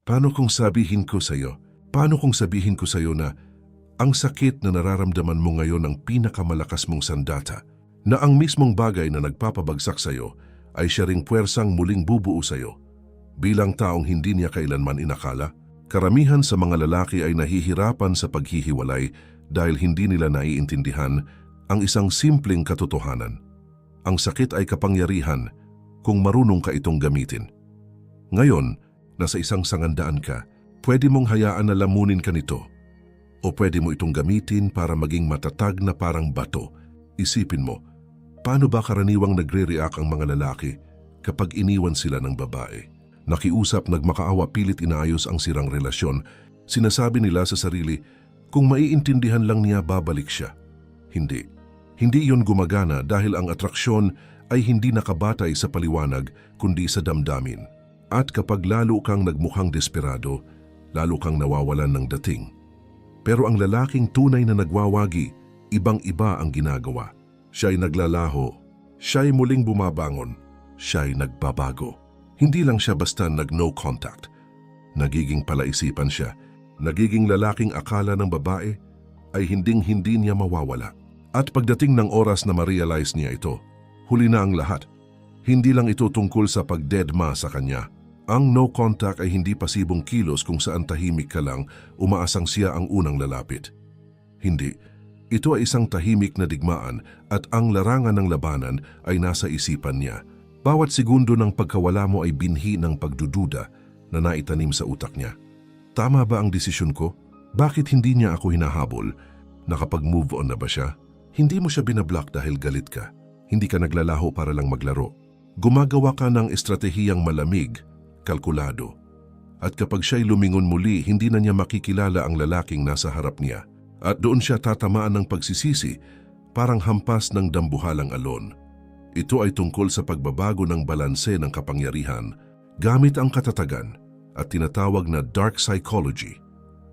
Paano kung sabihin ko sa'yo? Paano kung sabihin ko sa'yo na ang sakit na nararamdaman mo ngayon ang pinakamalakas mong sandata, na ang mismong bagay na nagpapabagsak sa'yo ay siya ring puwersang muling bubuo sa'yo? Bilang taong hindi niya kailanman inakala, karamihan sa mga lalaki ay nahihirapan sa paghihiwalay dahil hindi nila naiintindihan ang isang simpleng katotohanan. Ang sakit ay kapangyarihan kung marunong ka itong gamitin. Ngayon, nasa isang sangandaan ka, pwede mong hayaan na lamunin ka nito. O pwede mo itong gamitin para maging matatag na parang bato. Isipin mo, paano ba karaniwang nagre-react ang mga lalaki kapag iniwan sila ng babae? Nakiusap, nagmakaawa, pilit inaayos ang sirang relasyon. Sinasabi nila sa sarili, kung maiintindihan lang niya, babalik siya. Hindi. Hindi iyon gumagana dahil ang atraksyon ay hindi nakabatay sa paliwanag kundi sa damdamin. At kapag lalo kang nagmukhang desperado, lalo kang nawawalan ng dating. Pero ang lalaking tunay na nagwawagi, ibang-iba ang ginagawa. Siya'y naglalaho, siya'y muling bumabangon, siya'y nagbabago. Hindi lang siya basta nag-no contact. Nagiging palaisipan siya, nagiging lalaking akala ng babae ay hinding-hindi niya mawawala. At pagdating ng oras na ma-realize niya ito, huli na ang lahat. Hindi lang ito tungkol sa pagdedma sa kanya. Ang no contact ay hindi pasibong kilos kung saan tahimik ka lang, umaasang siya ang unang lalapit. Hindi. Ito ay isang tahimik na digmaan at ang larangan ng labanan ay nasa isipan niya. Bawat segundo ng pagkawala mo ay binhi ng pagdududa na naitanim sa utak niya. Tama ba ang desisyon ko? Bakit hindi niya ako hinahabol? Nakapag-move on na ba siya? Hindi mo siya binablock dahil galit ka. Hindi ka naglalaho para lang maglaro. Gumagawa ka ng estratehiyang malamig, kalkulado. At kapag siya'y lumingon muli, hindi na niya makikilala ang lalaking nasa harap niya. At doon siya tatamaan ng pagsisisi, parang hampas ng dambuhalang alon. Ito ay tungkol sa pagbabago ng balanse ng kapangyarihan gamit ang katatagan at tinatawag na dark psychology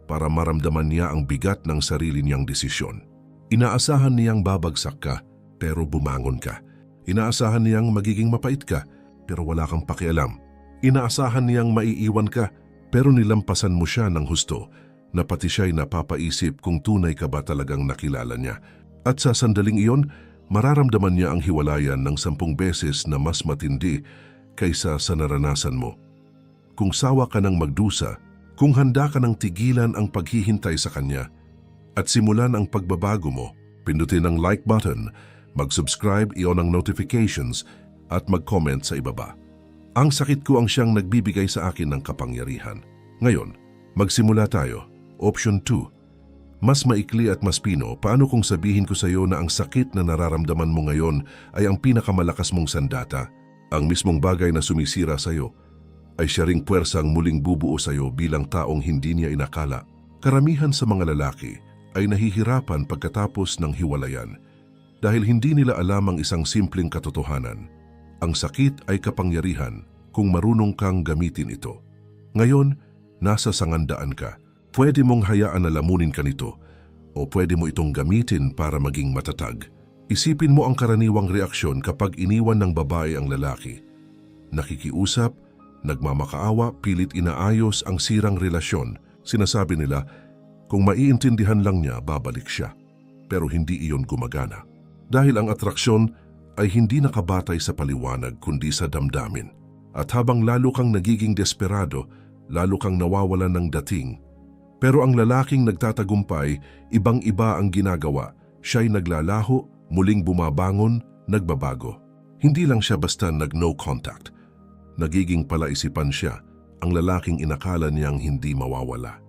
para maramdaman niya ang bigat ng sarili niyang desisyon. Inaasahan niyang babagsak ka pero bumangon ka. Inaasahan niyang magiging mapait ka pero wala kang pakialam. Inaasahan niyang maiiwan ka pero nilampasan mo siya ng husto na pati siya'y napapaisip kung tunay ka ba talagang nakilala niya. At sa sandaling iyon, mararamdaman niya ang hiwalayan ng 10 beses na mas matindi kaysa sa naranasan mo. Kung sawa ka ng magdusa, kung handa ka ng tigilan ang paghihintay sa kanya at simulan ang pagbabago mo, pindutin ang like button, mag-subscribe, i-on ang notifications at mag-comment sa ibaba. Ang sakit ko ang siyang nagbibigay sa akin ng kapangyarihan. Ngayon, magsimula tayo. Option 2. Mas maikli at mas pino, paano kung sabihin ko sa iyo na ang sakit na nararamdaman mo ngayon ay ang pinakamalakas mong sandata? Ang mismong bagay na sumisira sa iyo ay siya ring puwersang muling bubuo sa iyo bilang taong hindi niya inakala. Karamihan sa mga lalaki ay nahihirapan pagkatapos ng hiwalayan dahil hindi nila alam ang isang simpleng katotohanan. Ang sakit ay kapangyarihan kung marunong kang gamitin ito. Ngayon, nasa sangandaan ka. Pwede mong hayaan na lamunin ka nito o pwede mo itong gamitin para maging matatag. Isipin mo ang karaniwang reaksyon kapag iniwan ng babae ang lalaki. Nakikiusap, nagmamakaawa, pilit inaayos ang sirang relasyon. Sinasabi nila, kung maiintindihan lang niya, babalik siya. Pero hindi iyon gumagana. Dahil ang atraksyon ay hindi nakabatay sa paliwanag kundi sa damdamin. At habang lalo kang nagiging desperado, lalo kang nawawalan ng dating. Pero ang lalaking nagtatagumpay, ibang-iba ang ginagawa. Siya'y naglalaho, muling bumabangon, nagbabago. Hindi lang siya basta nag-no contact. Nagiging palaisipan siya, ang lalaking inakala niyang hindi mawawala.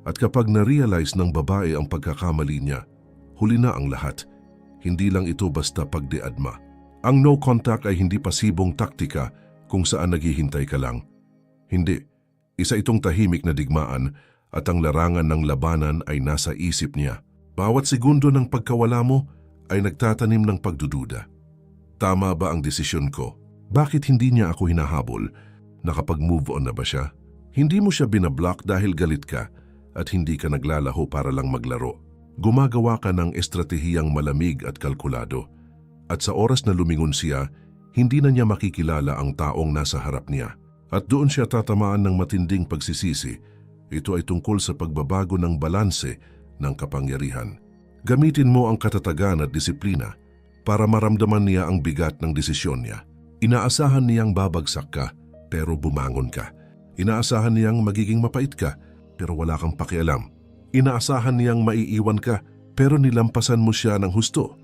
At kapag na-realize ng babae ang pagkakamali niya, huli na ang lahat. Hindi lang ito basta pagdeadma. Ang no contact ay hindi pasibong taktika kung saan naghihintay ka lang. Hindi. Isa itong tahimik na digmaan at ang larangan ng labanan ay nasa isip niya. Bawat segundo ng pagkawala mo ay nagtatanim ng pagdududa. Tama ba ang desisyon ko? Bakit hindi niya ako hinahabol? Nakapag-move on na ba siya? Hindi mo siya binablock dahil galit ka at hindi ka naglalaho para lang maglaro. Gumagawa ka ng estratehiyang malamig at kalkulado. At sa oras na lumingon siya, hindi na niya makikilala ang taong nasa harap niya. At doon siya tatamaan ng matinding pagsisisi. Ito ay tungkol sa pagbabago ng balanse ng kapangyarihan. Gamitin mo ang katatagan at disiplina para maramdaman niya ang bigat ng desisyon niya. Inaasahan niyang babagsak ka, pero bumangon ka. Inaasahan niyang magiging mapait ka, pero wala kang pakialam. Inaasahan niyang maiiwan ka, pero nilampasan mo siya ng husto,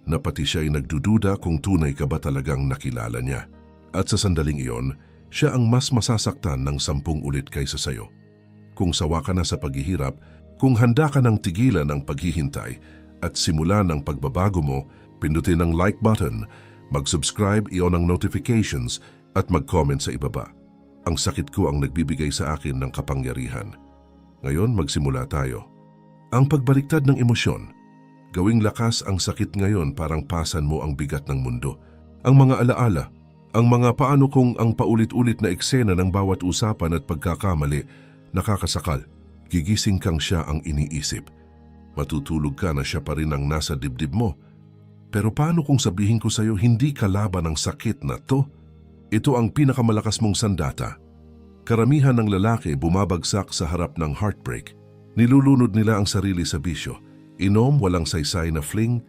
na pati siya ay nagdududa kung tunay ka ba talagang nakilala niya. At sa sandaling iyon, siya ang mas masasaktan ng 10 ulit kaysa sayo. Kung sawa ka na sa paghihirap, kung handa ka ng tigilan ang paghihintay at simulan ang pagbabago mo, pindutin ang like button, mag-subscribe, i-on ang notifications at mag-comment sa ibaba. Ang sakit ko ang nagbibigay sa akin ng kapangyarihan. Ngayon magsimula tayo. Ang pagbaliktad ng emosyon. Gawing lakas ang sakit ngayon, parang pasan mo ang bigat ng mundo. Ang mga alaala, ang mga paano kung ang paulit-ulit na eksena ng bawat usapan at pagkakamali, nakakasakal. Gigising kang siya ang iniisip. Matutulog ka na siya pa rin ang nasa dibdib mo. Pero paano kung sabihin ko sa'yo hindi ka laban ng sakit na to? Ito ang pinakamalakas mong sandata. Karamihan ng lalaki bumabagsak sa harap ng heartbreak. Nilulunod nila ang sarili sa bisyo. Inom, walang saysay na fling,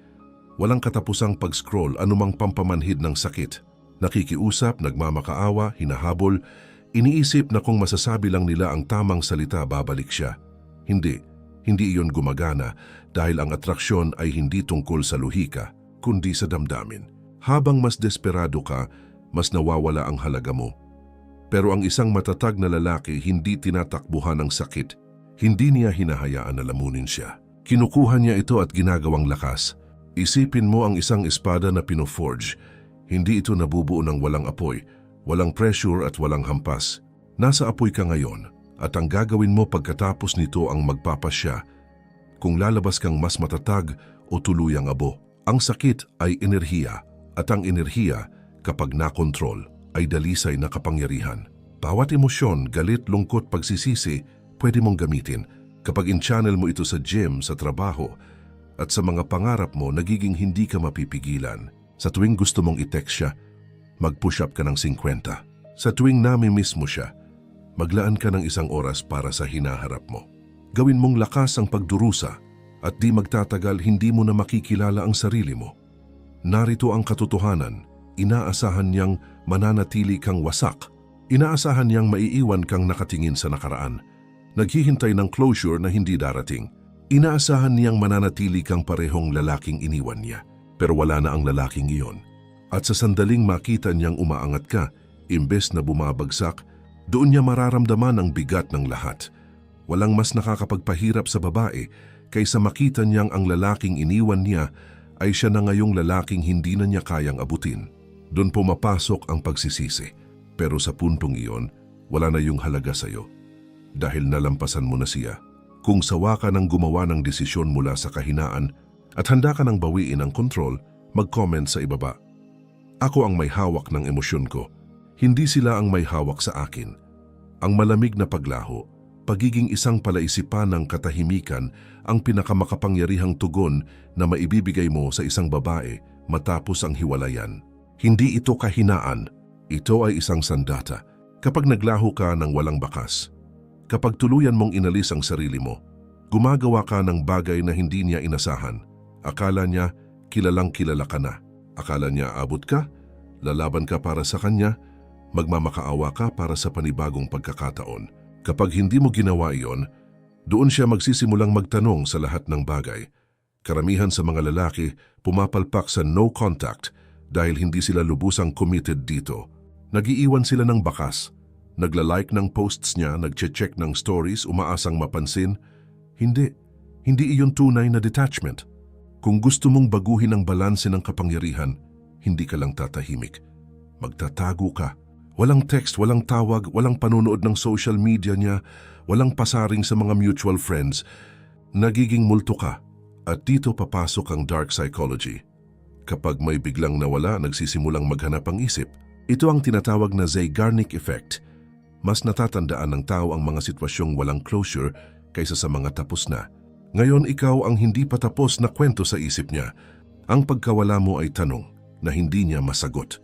walang katapusang pag-scroll, anumang pampamanhid ng sakit. Nakikiusap, nagmamakaawa, hinahabol, iniisip na kung masasabi lang nila ang tamang salita, babalik siya. Hindi iyon gumagana dahil ang atraksyon ay hindi tungkol sa luhika, kundi sa damdamin. Habang mas desperado ka, mas nawawala ang halaga mo. Pero ang isang matatag na lalaki hindi tinatakbuhan ng sakit. Hindi niya hinahayaan na lamunin siya. Kinukuha niya ito at ginagawang lakas. Isipin mo ang isang espada na pinoforge. Hindi ito nabubuo ng walang apoy, walang pressure at walang hampas. Nasa apoy ka ngayon at ang gagawin mo pagkatapos nito ang magpapasya kung lalabas kang mas matatag o tuluyang abo. Ang sakit ay enerhiya at ang enerhiya kapag nakontrol ay dalisay na kapangyarihan. Bawat emosyon, galit, lungkot, pagsisisi, pwede mong gamitin kapag in-channel mo ito sa gym, sa trabaho at sa mga pangarap mo, nagiging hindi ka mapipigilan. Sa tuwing gusto mong i-text siya, mag-push up ka ng 50. Sa tuwing nami-miss mo siya, maglaan ka ng 1 oras para sa hinaharap mo. Gawin mong lakas ang pagdurusa at di magtatagal hindi mo na makikilala ang sarili mo. Narito ang katotohanan, inaasahan niyang mananatili kang wasak. Inaasahan niyang maiiwan kang nakatingin sa nakaraan. Naghihintay ng closure na hindi darating. Inaasahan niyang mananatili kang parehong lalaking iniwan niya. Pero wala na ang lalaking iyon. At sa sandaling makita niyang umaangat ka, imbes na bumabagsak, doon niya mararamdaman ang bigat ng lahat. Walang mas nakakapagpahirap sa babae kaysa makita niyang ang lalaking iniwan niya ay siya na ngayong lalaking hindi na niya kayang abutin. Doon pumapasok ang pagsisisi. Pero sa puntong iyon, wala na yung halaga sa'yo. Dahil nalampasan mo na siya. Kung sawa ka ng gumawa ng desisyon mula sa kahinaan, at handa ka nang bawiin ang kontrol, mag-comment sa ibaba. Ako ang may hawak ng emosyon ko. Hindi sila ang may hawak sa akin. Ang malamig na paglaho, pagiging isang palaisipan ng katahimikan ang pinakamakapangyarihang tugon na maibibigay mo sa isang babae matapos ang hiwalayan. Hindi ito kahinaan. Ito ay isang sandata. Kapag naglaho ka ng walang bakas, kapag tuluyan mong inalis ang sarili mo, gumagawa ka ng bagay na hindi niya inasahan. Akala niya kilalang kilala ka na. Akala niya abot ka, lalaban ka para sa kanya, magmamakaawa ka para sa panibagong pagkakataon. Kapag hindi mo ginawa iyon, doon siya magsisimulang magtanong sa lahat ng bagay. Karamihan sa mga lalaki pumapalpak sa no contact dahil hindi sila lubusang committed dito. Nag-iiwan sila ng bakas, nagla-like ng posts niya, nagche-check ng stories, umaasang mapansin. Hindi iyon tunay na detachment. Kung gusto mong baguhin ang balanse ng kapangyarihan, hindi ka lang tatahimik. Magtatago ka. Walang text, walang tawag, walang panunood ng social media niya, walang pasaring sa mga mutual friends. Nagiging multo ka. At dito papasok ang dark psychology. Kapag may biglang nawala, nagsisimulang maghanap ang isip. Ito ang tinatawag na Zeigarnik effect. Mas natatandaan ng tao ang mga sitwasyong walang closure kaysa sa mga tapos na. Ngayon ikaw ang hindi pa tapos na kwento sa isip niya. Ang pagkawala mo ay tanong na hindi niya masagot.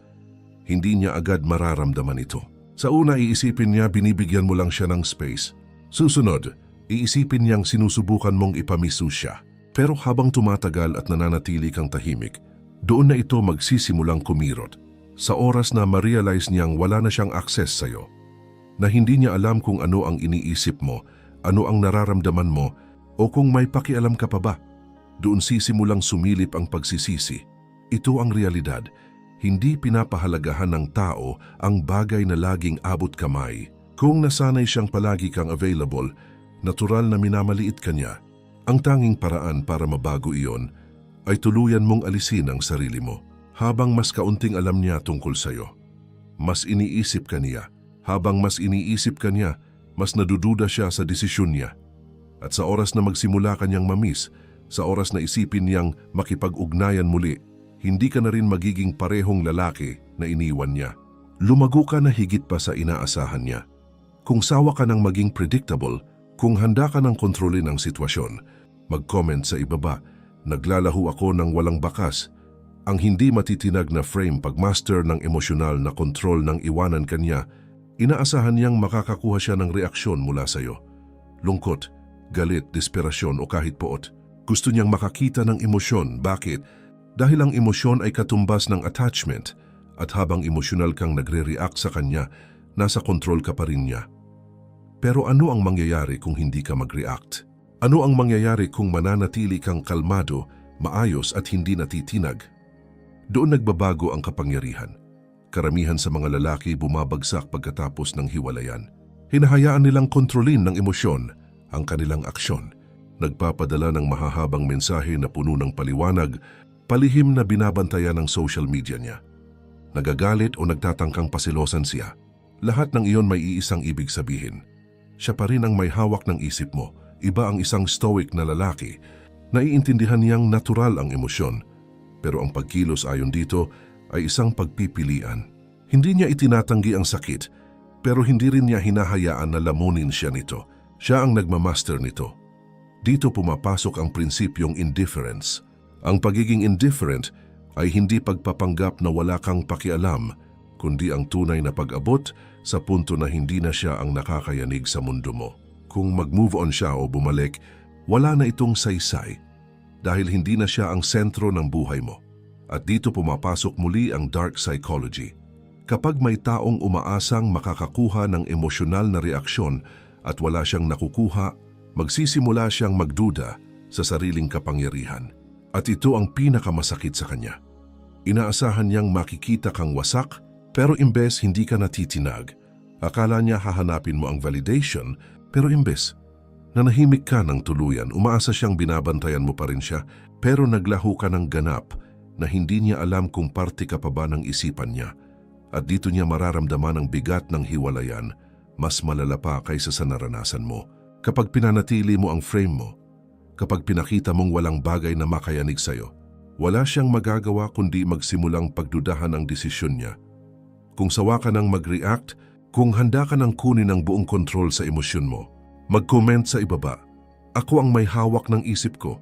Hindi niya agad mararamdaman ito. Sa una, iisipin niya binibigyan mo lang siya ng space. Susunod, iisipin niyang sinusubukan mong ipamisu siya. Pero habang tumatagal at nananatili kang tahimik, doon na ito magsisimulang kumirot. Sa oras na ma-realize niyang wala na siyang access sa'yo, na hindi niya alam kung ano ang iniisip mo, ano ang nararamdaman mo, o kung may pakialam ka pa ba, doon sisimulang sumilip ang pagsisisi. Ito ang realidad. Hindi pinapahalagahan ng tao ang bagay na laging abot kamay. Kung nasanay siyang palagi kang available, natural na minamaliit ka niya. Ang tanging paraan para mabago iyon ay tuluyan mong alisin ang sarili mo. Habang mas kaunting alam niya tungkol sa'yo, mas iniisip ka niya. Habang mas iniisip ka niya, mas nadududa siya sa desisyon niya. At sa oras na magsimula ka niyang mamiss, sa oras na isipin niyang makipag-ugnayan muli, hindi ka na rin magiging parehong lalaki na iniwan niya. Lumago ka na higit pa sa inaasahan niya. Kung sawa ka ng maging predictable, kung handa ka ng kontrolin ang sitwasyon, mag-comment sa ibaba, naglalaho ako ng walang bakas. Ang hindi matitinag na frame pagmaster ng emosyonal na kontrol ng iwanan kanya, inaasahan niyang makakakuha siya ng reaksyon mula sa iyo. Lungkot, galit, desperasyon o kahit poot. Gusto niyang makakita ng emosyon. Bakit? Dahil ang emosyon ay katumbas ng attachment at habang emosyonal kang nagre-react sa kanya, nasa kontrol ka pa rin niya. Pero ano ang mangyayari kung hindi ka mag-react? Ano ang mangyayari kung mananatili kang kalmado, maayos at hindi natitinag? Doon nagbabago ang kapangyarihan. Karamihan sa mga lalaki bumabagsak pagkatapos ng hiwalayan. Hinahayaan nilang kontrolin ng emosyon ang kanilang aksyon. Nagpapadala ng mahahabang mensahe na puno ng paliwanag, palihim na binabantayan ng social media niya. Nagagalit o nagtatangkang pasilosan siya. Lahat ng iyon may iisang ibig sabihin. Siya pa rin ang may hawak ng isip mo. Iba ang isang stoic na lalaki. Naiintindihan niyang natural ang emosyon. Pero ang pagkilos ayon dito ay isang pagpipilian. Hindi niya itinatanggi ang sakit, pero hindi rin niya hinahayaan na lamunin siya nito. Siya ang nagmamaster nito. Dito pumapasok ang prinsipyong indifference. Ang pagiging indifferent ay hindi pagpapanggap na wala kang pakialam, kundi ang tunay na pag-abot sa punto na hindi na siya ang nakakayanig sa mundo mo. Kung mag-move on siya o bumalik, wala na itong saysay dahil hindi na siya ang sentro ng buhay mo. At dito pumapasok muli ang dark psychology. Kapag may taong umaasang makakakuha ng emosyonal na reaksyon at wala siyang nakukuha, magsisimula siyang magduda sa sariling kapangyarihan. At ito ang pinakamasakit sa kanya. Inaasahan niyang makikita kang wasak, pero imbes hindi ka natitinag. Akala niya hahanapin mo ang validation, pero imbes nanahimik ka ng tuluyan, umaasa siyang binabantayan mo pa rin siya, pero naglaho ka ng ganap na hindi niya alam kung parte ka pa ba ng isipan niya. At dito niya mararamdaman ang bigat ng hiwalayan, mas malala pa kaysa sa naranasan mo. Kapag pinanatili mo ang frame mo, kapag pinakita mong walang bagay na makayanig sa'yo, wala siyang magagawa kundi magsimulang pagdudahan ang desisyon niya. Kung sawa ka nang mag-react, kung handa ka nang kunin ang buong kontrol sa emosyon mo, mag-comment sa ibaba. Ako ang may hawak ng isip ko.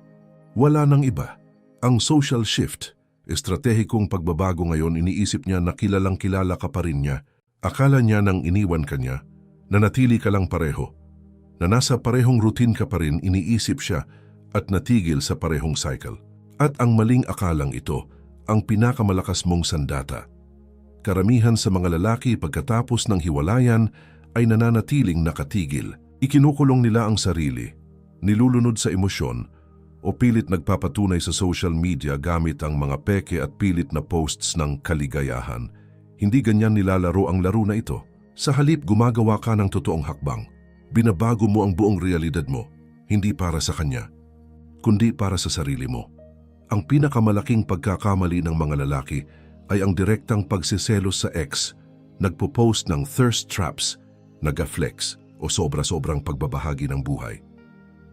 Wala nang iba. Ang social shift, estratehikong pagbabago ngayon, iniisip niya na kilalang kilala ka pa rin niya. Akala niya nang iniwan ka niya, na natili ka lang pareho. Na nasa parehong routine ka pa rin, iniisip siya at natigil sa parehong cycle. At ang maling akalang ito, ang pinakamalakas mong sandata. Karamihan sa mga lalaki pagkatapos ng hiwalayan ay nananatiling nakatigil. Ikinukulong nila ang sarili, nilulunod sa emosyon, o pilit nagpapatunay sa social media gamit ang mga peke at pilit na posts ng kaligayahan. Hindi ganyan nilalaro ang laro na ito. Sa halip gumagawa ka ng totoong hakbang. Binabago mo ang buong realidad mo, hindi para sa kanya, kundi para sa sarili mo. Ang pinakamalaking pagkakamali ng mga lalaki ay ang direktang pagsiselos sa ex, nagpo-post ng thirst traps, nag-flex o sobra-sobrang pagbabahagi ng buhay.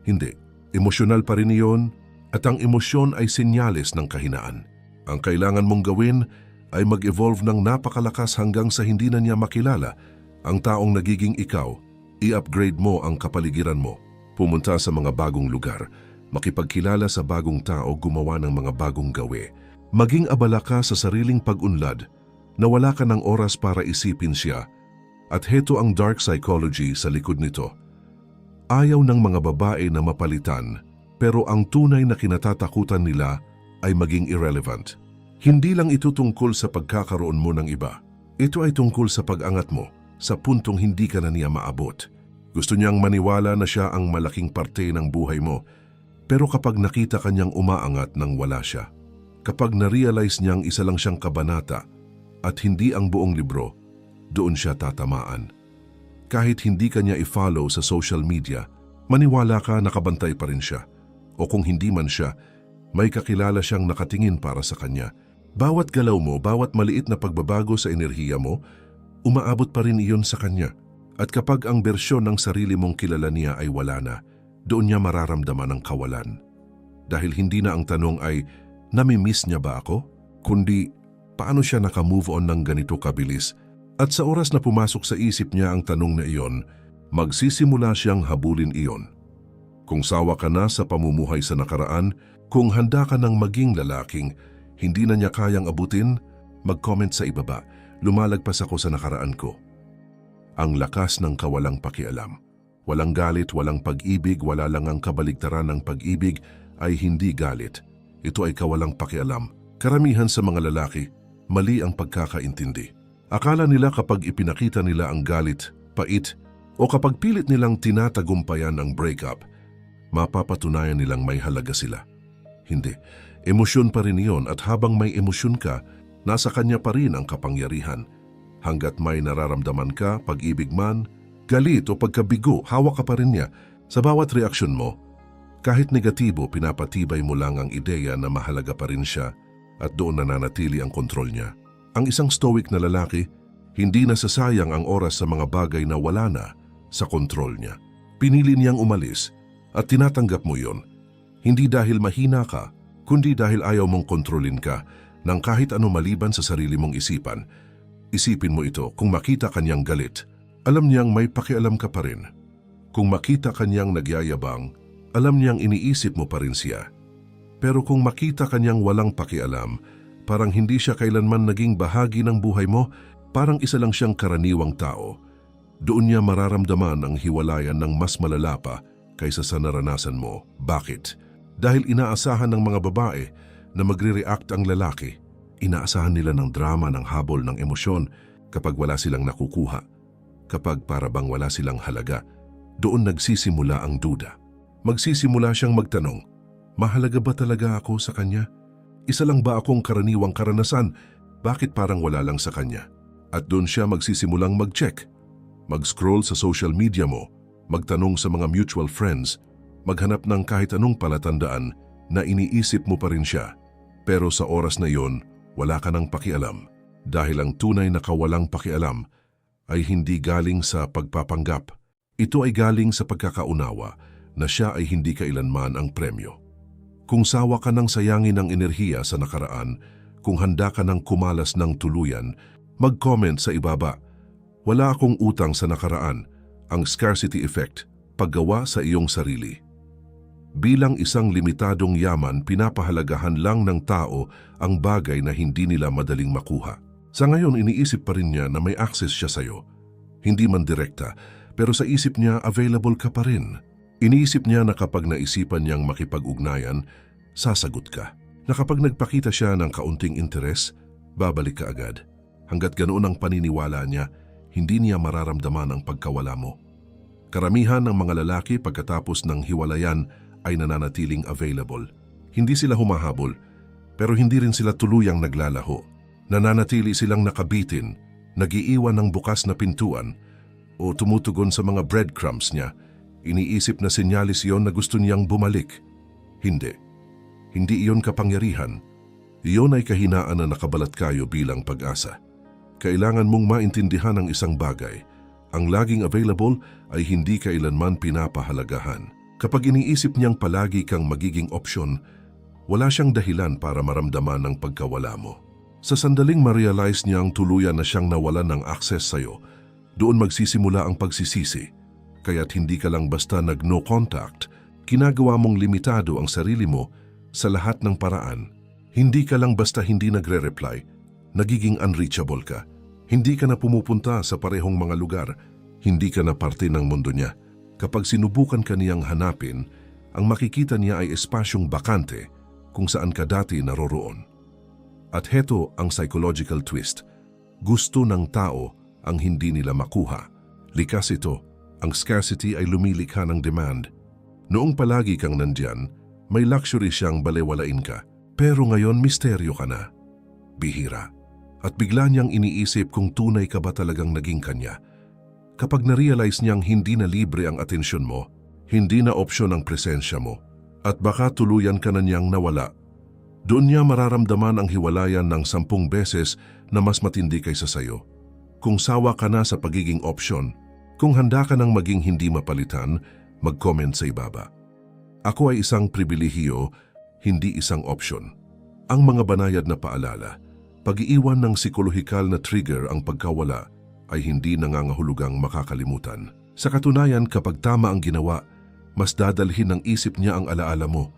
Hindi, emosyonal pa rin iyon at ang emosyon ay senyales ng kahinaan. Ang kailangan mong gawin ay mag-evolve ng napakalakas hanggang sa hindi na niya makilala ang taong nagiging ikaw. I-upgrade mo ang kapaligiran mo, pumunta sa mga bagong lugar, makipagkilala sa bagong tao, gumawa ng mga bagong gawe. Maging abala ka sa sariling pag-unlad na wala ka ng oras para isipin siya At heto ang dark psychology sa likod nito. Ayaw ng mga babae na mapalitan, pero ang tunay na kinatatakutan nila ay maging irrelevant. Hindi lang ito tungkol sa pagkakaroon mo ng iba. Ito ay tungkol sa pag-angat mo, sa puntong hindi ka na niya maabot. Gusto niyang maniwala na siya ang malaking parte ng buhay mo, pero kapag nakita kanyang umaangat nang wala siya, kapag na-realize niyang isa lang siyang kabanata at hindi ang buong libro, doon siya tatamaan. Kahit hindi kanya i-follow sa social media, maniwala ka nakabantay pa rin siya. O kung hindi man siya, may kakilala siyang nakatingin para sa kanya. Bawat galaw mo, bawat maliit na pagbabago sa enerhiya mo, umaabot pa rin iyon sa kanya. At kapag ang bersyon ng sarili mong kilala niya ay wala na, doon niya mararamdaman ang kawalan. Dahil hindi na ang tanong ay, nami-miss niya ba ako? Kundi, paano siya naka-move on ng ganito kabilis? At sa oras na pumasok sa isip niya ang tanong na iyon, magsisimula siyang habulin iyon. Kung sawa ka na sa pamumuhay sa nakaraan, kung handa ka ng maging lalaking hindi na niya kayang abutin, mag-comment sa ibaba, lumalagpas ako sa nakaraan ko. Ang lakas ng kawalang pakialam. Walang galit, walang pag-ibig, wala lang ang kabaligtaran ng pag-ibig ay hindi galit. Ito ay kawalang pakialam. Karamihan sa mga lalaki, mali ang pagkakaintindi. Akala nila kapag ipinakita nila ang galit, pait, o kapag pilit nilang tinatagumpayan ang breakup, mapapatunayan nilang may halaga sila. Hindi. Emosyon pa rin iyon at habang may emosyon ka, nasa kanya pa rin ang kapangyarihan. Hanggat may nararamdaman ka, pag-ibig man, galit o pagkabigo, hawak ka pa rin niya. Sa bawat reaksyon mo, kahit negatibo, pinapatibay mo lang ang ideya na mahalaga pa rin siya at doon nananatili ang kontrol niya. Ang isang stoic na lalaki, hindi nasasayang ang oras sa mga bagay na wala na sa kontrol niya. Pinili niyang umalis at tinatanggap mo yon. Hindi dahil mahina ka, kundi dahil ayaw mong kontrolin ka ng kahit ano maliban sa sarili mong isipan. Isipin mo ito, kung makita kanyang galit, alam niyang may pakialam ka pa rin. Kung makita kanyang nagyayabang, alam niyang iniisip mo pa rin siya. Pero kung makita kanyang walang pakialam, parang hindi siya kailanman naging bahagi ng buhay mo, parang isa lang siyang karaniwang tao. Doon niya mararamdaman ang hiwalayan ng mas malala pa kaysa sa naranasan mo. Bakit? Dahil inaasahan ng mga babae na magre-react ang lalaki. Inaasahan nila ng drama, ng habol, ng emosyon kapag wala silang nakukuha. Kapag para bang wala silang halaga, doon nagsisimula ang duda. Magsisimula siyang magtanong, mahalaga ba talaga ako sa kanya? Isa lang ba akong karaniwang karanasan? Bakit parang wala lang sa kanya? At doon siya magsisimulang mag-check. Mag-scroll sa social media mo, magtanong sa mga mutual friends, maghanap ng kahit anong palatandaan na iniisip mo pa rin siya. Pero sa oras na iyon, wala ka ng pakialam. Dahil ang tunay na kawalang pakialam ay hindi galing sa pagpapanggap. Ito ay galing sa pagkakaunawa na siya ay hindi kailanman ang premyo. Kung sawa ka ng sayangin ng enerhiya sa nakaraan, kung handa ka ng kumalas ng tuluyan, mag-comment sa ibaba. Wala akong utang sa nakaraan, ang scarcity effect, paggawa sa iyong sarili. Bilang isang limitadong yaman, pinapahalagahan lang ng tao ang bagay na hindi nila madaling makuha. Sa ngayon, iniisip pa rin niya na may access siya sa'yo. Hindi man direkta, pero sa isip niya, available ka pa rin. Iniisip niya na kapag naisipan niyang makipag-ugnayan, sasagot ka. Na kapag nagpakita siya ng kaunting interes, babalik ka agad. Hanggat ganoon ang paniniwala niya, hindi niya mararamdaman ang pagkawala mo. Karamihan ng mga lalaki pagkatapos ng hiwalayan ay nananatiling available. Hindi sila humahabol, pero hindi rin sila tuluyang naglalaho. Nananatili silang nakabitin, nag-iiwan ng bukas na pintuan, o tumutugon sa mga breadcrumbs niya. Iniisip na senyalis iyon na gusto niyang bumalik. Hindi. Hindi iyon kapangyarihan. Iyon ay kahinaan na nakabalat kayo bilang pag-asa. Kailangan mong maintindihan ang isang bagay. Ang laging available ay hindi kailanman pinapahalagahan. Kapag iniisip niyang palagi kang magiging opsyon, wala siyang dahilan para maramdaman ang pagkawala mo. Sa sandaling ma-realize niyang tuluyan na siyang nawalan ng access sa'yo, doon magsisimula ang pagsisisi. Kaya't hindi ka lang basta nag-no contact, ginagawa mong limitado ang sarili mo sa lahat ng paraan. Hindi ka lang basta hindi nagre-reply, nagiging unreachable ka. Hindi ka na pumupunta sa parehong mga lugar. Hindi ka na parte ng mundo niya. Kapag sinubukan ka niyang hanapin, ang makikita niya ay espasyong bakante kung saan ka dati naroroon. At heto ang psychological twist. Gusto ng tao ang hindi nila makuha. Likas ito, ang scarcity ay lumilikha ng demand. Noong palagi kang nandyan, may luxury siyang balewalain ka. Pero ngayon misteryo ka na. Bihira. At bigla niyang iniisip kung tunay ka ba talagang naging kanya. Kapag na-realize niyang hindi na libre ang atensyon mo, hindi na opsyon ang presensya mo, at baka tuluyan ka na niyang nawala, doon niya mararamdaman ang hiwalayan ng 10 beses na mas matindi kaysa sayo. Kung sawa ka na sa pagiging opsyon, kung handa ka nang maging hindi mapalitan, mag-comment sa ibaba. Ako ay isang pribilehiyo, hindi isang opsyon. Ang mga banayad na paalala, pag-iiwan ng psikolohikal na trigger ang pagkawala ay hindi nangangahulugang makakalimutan. Sa katunayan, kapag tama ang ginawa, mas dadalhin ng isip niya ang alaala mo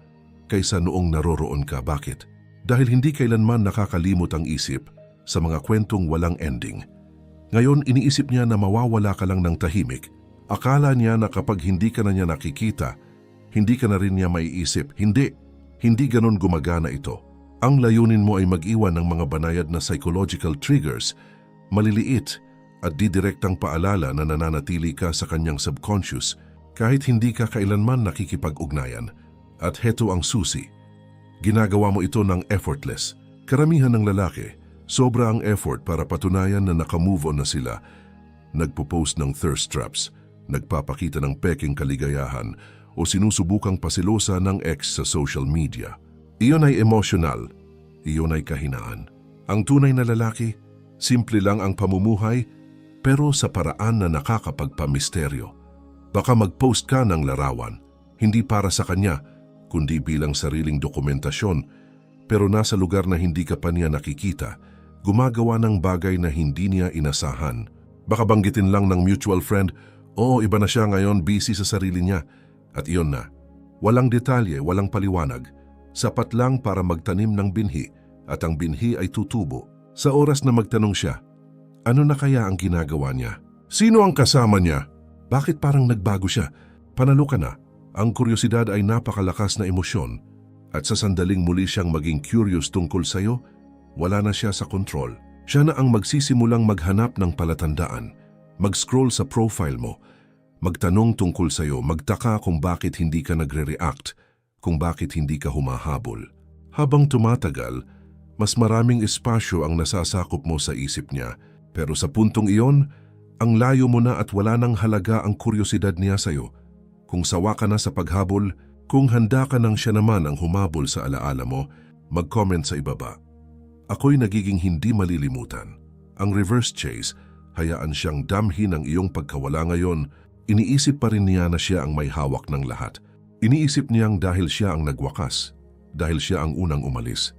kaysa noong naroroon ka. Bakit? Dahil hindi kailanman nakakalimot ang isip sa mga kwentong walang ending. Ngayon, iniisip niya na mawawala ka lang ng tahimik. Akala niya na kapag hindi ka na niya nakikita, hindi ka na rin niya maiisip. Hindi ganon gumagana ito. Ang layunin mo ay mag-iwan ng mga banayad na psychological triggers, maliliit at didirektang paalala na nananatili ka sa kanyang subconscious kahit hindi ka kailanman nakikipag-ugnayan. At heto ang susi. Ginagawa mo ito ng effortless. Karamihan ng lalaki, sobra ang effort para patunayan na nakamove on na sila. Nagpo-post ng thirst traps, nagpapakita ng peking kaligayahan o sinusubukang pasilosa ng ex sa social media. Iyon ay emotional, iyon ay kahinaan. Ang tunay na lalaki, simple lang ang pamumuhay, pero sa paraan na nakakapagpamisteryo. Baka mag-post ka ng larawan, hindi para sa kanya, kundi bilang sariling dokumentasyon, pero nasa lugar na hindi ka pa niya nakikita, gumagawa ng bagay na hindi niya inasahan. Baka banggitin lang ng mutual friend, oo, iba na siya ngayon, busy sa sarili niya. At iyon na, walang detalye, walang paliwanag, sapat lang para magtanim ng binhi at ang binhi ay tutubo. Sa oras na magtanong siya, ano na kaya ang ginagawa niya? Sino ang kasama niya? Bakit parang nagbago siya? Panalo ka na. Ang kuryosidad ay napakalakas na emosyon at sa sandaling muli siyang maging curious tungkol sa'yo, wala na siya sa kontrol. Siya na ang magsisimulang maghanap ng palatandaan, mag-scroll sa profile mo, magtanong tungkol sa'yo, magtaka kung bakit hindi ka nagre-react, kung bakit hindi ka humahabol. Habang tumatagal, mas maraming espasyo ang nasasakop mo sa isip niya. Pero sa puntong iyon, ang layo mo na at wala nang halaga ang kuryosidad niya sa'yo. Kung sawa ka na sa paghabol, kung handa ka nang siya naman ang humabol sa alaala mo, mag-comment sa ibaba. Ako'y nagiging hindi malilimutan. Ang reverse chase, hayaan siyang damhin ang iyong pagkawala ngayon, iniisip pa rin niya na siya ang may hawak ng lahat. Iniisip niyang dahil siya ang nagwakas, dahil siya ang unang umalis.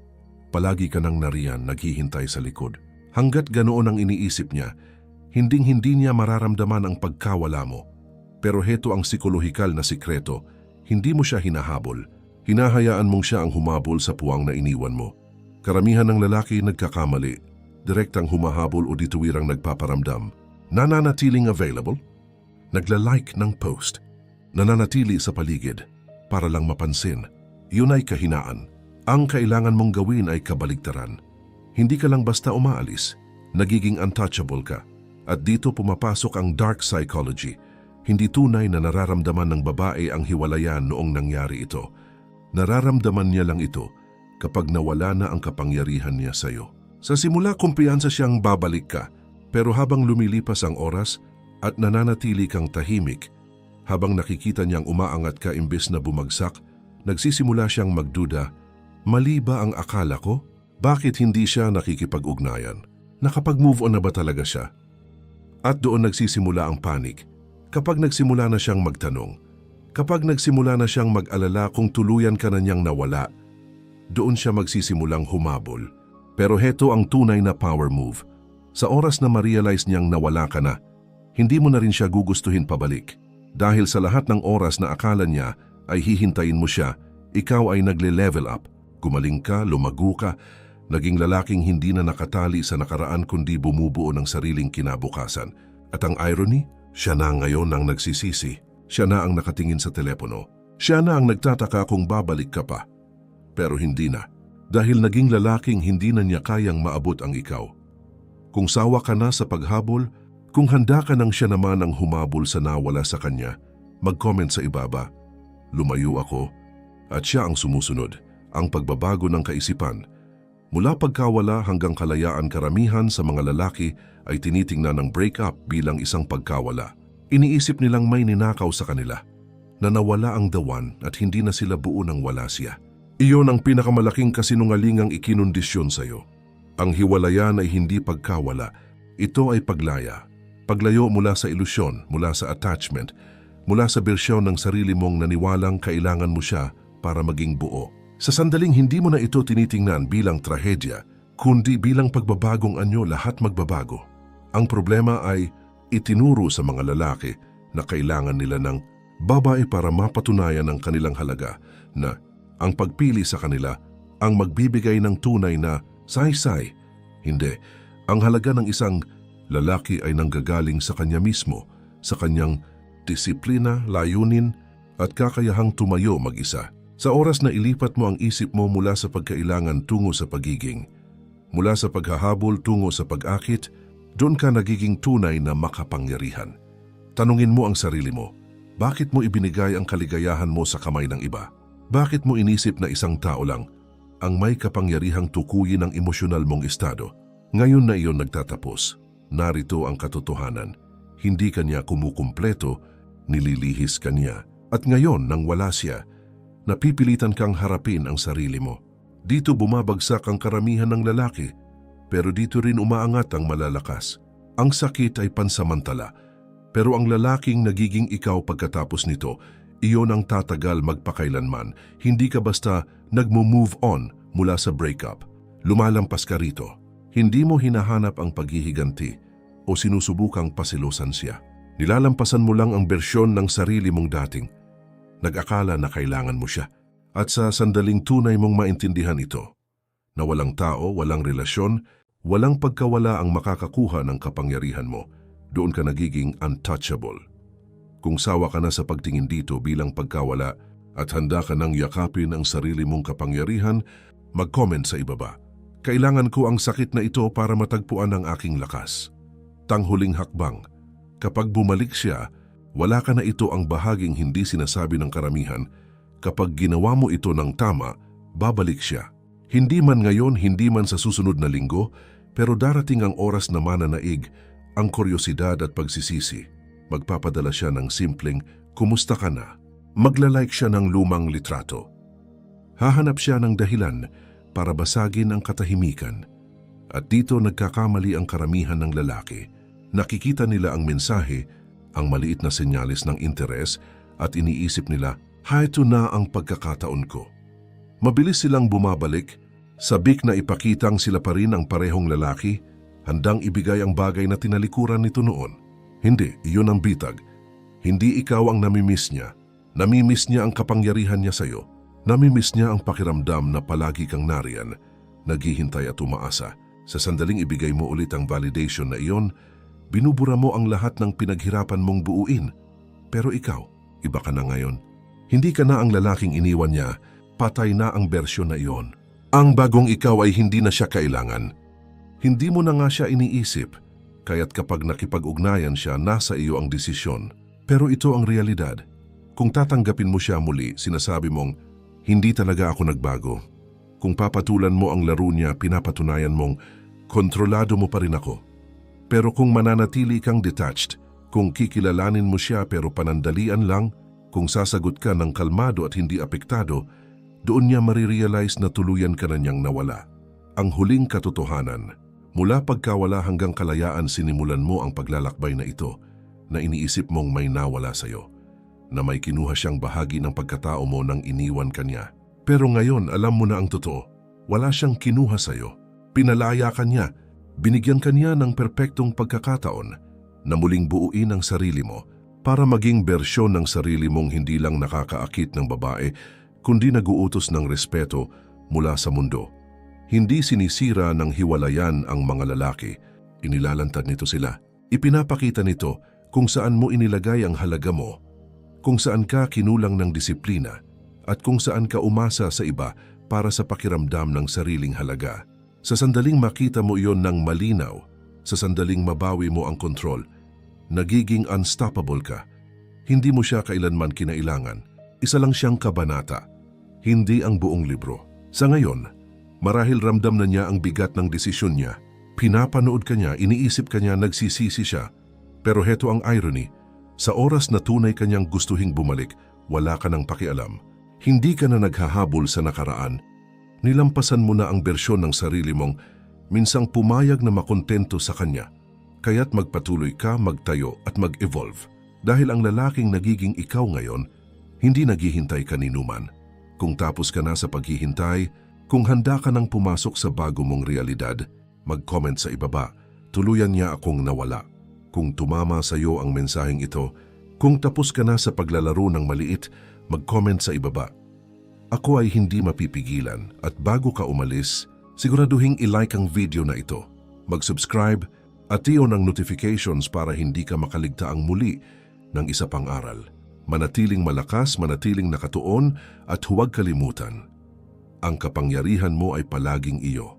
Palagi ka nang nariyan, naghihintay sa likod. Hanggat ganoon ang iniisip niya, hinding-hindi niya mararamdaman ang pagkawala mo. Pero heto ang psikolohikal na sikreto, hindi mo siya hinahabol. Hinahayaan mong siya ang humabol sa puwang na iniwan mo. Karamihan ng lalaki nagkakamali, direktang humahabol o dituwirang nagpaparamdam. Nananatiling available? Nagla-like ng post. Nananatili sa paligid para lang mapansin. Yun ay kahinaan. Ang kailangan mong gawin ay kabaligtaran. Hindi ka lang basta umaalis, nagiging untouchable ka. At dito pumapasok ang dark psychology. Hindi tunay na nararamdaman ng babae ang hiwalayan noong nangyari ito. Nararamdaman niya lang ito kapag nawala na ang kapangyarihan niya sa'yo. Sa simula, kumpiyansa siyang babalik ka, pero habang lumilipas ang oras at nananatili kang tahimik, habang nakikita niyang umaangat ka imbes na bumagsak, nagsisimula siyang magduda, mali ba ang akala ko? Bakit hindi siya nakikipag-ugnayan? Nakapag-move on na ba talaga siya? At doon nagsisimula ang panik. Kapag nagsimula na siyang magtanong, kapag nagsimula na siyang mag-alala kung tuluyan ka na niyang nawala, doon siya magsisimulang humabol. Pero heto ang tunay na power move. Sa oras na ma-realize niyang nawala ka na, hindi mo na rin siya gugustuhin pabalik. Dahil sa lahat ng oras na akala niya ay hihintayin mo siya, ikaw ay nagle-level up. Gumaling ka, lumago ka, Naging lalaking hindi na nakatali sa nakaraan kundi bumubuo ng sariling kinabukasan. At ang irony, siya na ngayon ang nagsisisi. Siya na ang nakatingin sa telepono. Siya na ang nagtataka kung babalik ka pa. Pero hindi na. Dahil naging lalaking hindi na niya kayang maabot ang ikaw. Kung sawa ka na sa paghabol, kung handa ka nang siya naman ang humabol sa nawala sa kanya, mag-comment sa ibaba. Lumayo ako at siya ang sumusunod. Ang pagbabago ng kaisipan. Mula pagkawala hanggang kalayaan, karamihan sa mga lalaki ay tinitingnan ng breakup bilang isang pagkawala. Iniisip nilang may ninakaw sa kanila, na nawala ang the one at hindi na sila buo nang wala siya. Iyon ang pinakamalaking kasinungalingang ikinondisyon sa'yo. Ang hiwalayan ay hindi pagkawala, ito ay paglaya. Paglayo mula sa ilusyon, mula sa attachment, mula sa bersyon ng sarili mong naniwalang kailangan mo siya para maging buo. Sa sandaling hindi mo na ito tinitingnan bilang trahedya, kundi bilang pagbabagong anyo, lahat magbabago. Ang problema ay itinuro sa mga lalaki na kailangan nila ng babae para mapatunayan ang kanilang halaga, na ang pagpili sa kanila ang magbibigay ng tunay na saysay. Hindi. Ang halaga ng isang lalaki ay nanggagaling sa kanya mismo, sa kanyang disiplina, layunin at kakayahang tumayo mag-isa. Sa oras na ilipat mo ang isip mo mula sa pagkailangan tungo sa pagiging, mula sa paghahabol tungo sa pag-akit, doon ka nagiging tunay na makapangyarihan. Tanungin mo ang sarili mo, bakit mo ibinigay ang kaligayahan mo sa kamay ng iba? Bakit mo inisip na isang tao lang ang may kapangyarihang tukuyin ang emosyonal mong estado? Ngayon na iyon nagtatapos, narito ang katotohanan. Hindi kanya kumukumpleto, nililihis kanya. At ngayon nang wala siya, napipilitan kang harapin ang sarili mo. Dito bumabagsak ang karamihan ng lalaki, pero dito rin umaangat ang malalakas. Ang sakit ay pansamantala, pero ang lalaking nagiging ikaw pagkatapos nito, iyon ang tatagal magpakailanman. Hindi ka basta nagmo-move on mula sa breakup. Lumalampas ka rito. Hindi mo hinahanap ang paghihiganti o sinusubukang pasilusan siya. Nilalampasan mo lang ang bersyon ng sarili mong dating. Nag-akala na kailangan mo siya. At sa sandaling tunay mong maintindihan ito, na walang tao, walang relasyon, walang pagkawala ang makakakuha ng kapangyarihan mo, doon ka nagiging untouchable. Kung sawa ka na sa pagtingin dito bilang pagkawala at handa ka nang yakapin ang sarili mong kapangyarihan, mag-comment sa ibaba. Kailangan ko ang sakit na ito para matagpuan ang aking lakas. Tanghuling hakbang. Kapag bumalik siya, wala ka na ito ang bahaging hindi sinasabi ng karamihan. Kapag ginawa mo ito ng tama, babalik siya. Hindi man ngayon, hindi man sa susunod na linggo, pero darating ang oras na mananaig ang kuryosidad at pagsisisi. Magpapadala siya ng simpleng, "Kumusta ka na?" Maglalike siya ng lumang litrato. Hahanap siya ng dahilan para basagin ang katahimikan. At dito nagkakamali ang karamihan ng lalaki. Nakikita nila ang mensahe, ang maliit na senyales ng interes at iniisip nila, ito na ang pagkakataon ko. Mabilis silang bumabalik, sabik na ipakitang sila pa rin ang parehong lalaki, handang ibigay ang bagay na tinalikuran nito noon. Hindi, iyon ang bitag. Hindi ikaw ang namimiss niya. Namimiss niya ang kapangyarihan niya sa'yo. Namimiss niya ang pakiramdam na palagi kang nariyan, naghihintay at umaasa. Sa sandaling ibigay mo ulit ang validation na iyon, binubura mo ang lahat ng pinaghirapan mong buuin. Pero ikaw, iba ka na ngayon. Hindi ka na ang lalaking iniwan niya, patay na ang bersyon na iyon. Ang bagong ikaw ay hindi na siya kailangan. Hindi mo na nga siya iniisip, kaya't kapag nakipag-ugnayan siya, nasa iyo ang desisyon. Pero ito ang realidad. Kung tatanggapin mo siya muli, sinasabi mong, hindi talaga ako nagbago. Kung papatulan mo ang laro niya, pinapatunayan mong, kontrolado mo pa rin ako. Pero kung mananatili kang detached, kung kikilalanin mo siya pero panandalian lang, kung sasagot ka ng kalmado at hindi apektado, doon niya marirealize na tuluyan ka na niyang nawala. Ang huling katotohanan, mula pagkawala hanggang kalayaan sinimulan mo ang paglalakbay na ito, na iniisip mong may nawala sa'yo, na may kinuha siyang bahagi ng pagkatao mo nang iniwan ka niya. Pero ngayon alam mo na ang totoo, wala siyang kinuha sa'yo, pinalaya ka niya. Binigyan ka niya ng perpektong pagkakataon na muling buuin ang sarili mo para maging bersyon ng sarili mong hindi lang nakakaakit ng babae kundi naguutos ng respeto mula sa mundo. Hindi sinisira ng hiwalayan ang mga lalaki. Inilalantad nito sila. Ipinapakita nito kung saan mo inilagay ang halaga mo, kung saan ka kinulang ng disiplina, at kung saan ka umasa sa iba para sa pakiramdam ng sariling halaga. Sa sandaling makita mo iyon ng malinaw, sa sandaling mabawi mo ang kontrol, nagiging unstoppable ka. Hindi mo siya kailanman kinailangan. Isa lang siyang kabanata, hindi ang buong libro. Sa ngayon, marahil ramdam na niya ang bigat ng desisyon niya. Pinapanood ka niya, iniisip ka niya, nagsisisi siya. Pero heto ang irony, sa oras na tunay kanyang gustuhing bumalik, wala ka nang pakialam. Hindi ka na naghahabol sa nakaraan. Nilampasan mo na ang bersyon ng sarili mong minsang pumayag na makontento sa kanya. Kaya't magpatuloy ka, magtayo at mag-evolve. Dahil ang lalaking nagiging ikaw ngayon, hindi naghihintay kaninuman. Kung tapos ka na sa paghihintay, kung handa ka nang pumasok sa bago mong realidad, mag-comment sa ibaba. Tuluyan niya akong nawala. Kung tumama sa iyo ang mensaheng ito, kung tapos ka na sa paglalaro ng maliit, mag-comment sa ibaba. Ako ay hindi mapipigilan at bago ka umalis, siguraduhing i-like ang video na ito. Mag-subscribe at i-on ang notifications para hindi ka makaligtaang muli ng isa pang aral. Manatiling malakas, manatiling nakatuon at huwag kalimutan. Ang kapangyarihan mo ay palaging iyo.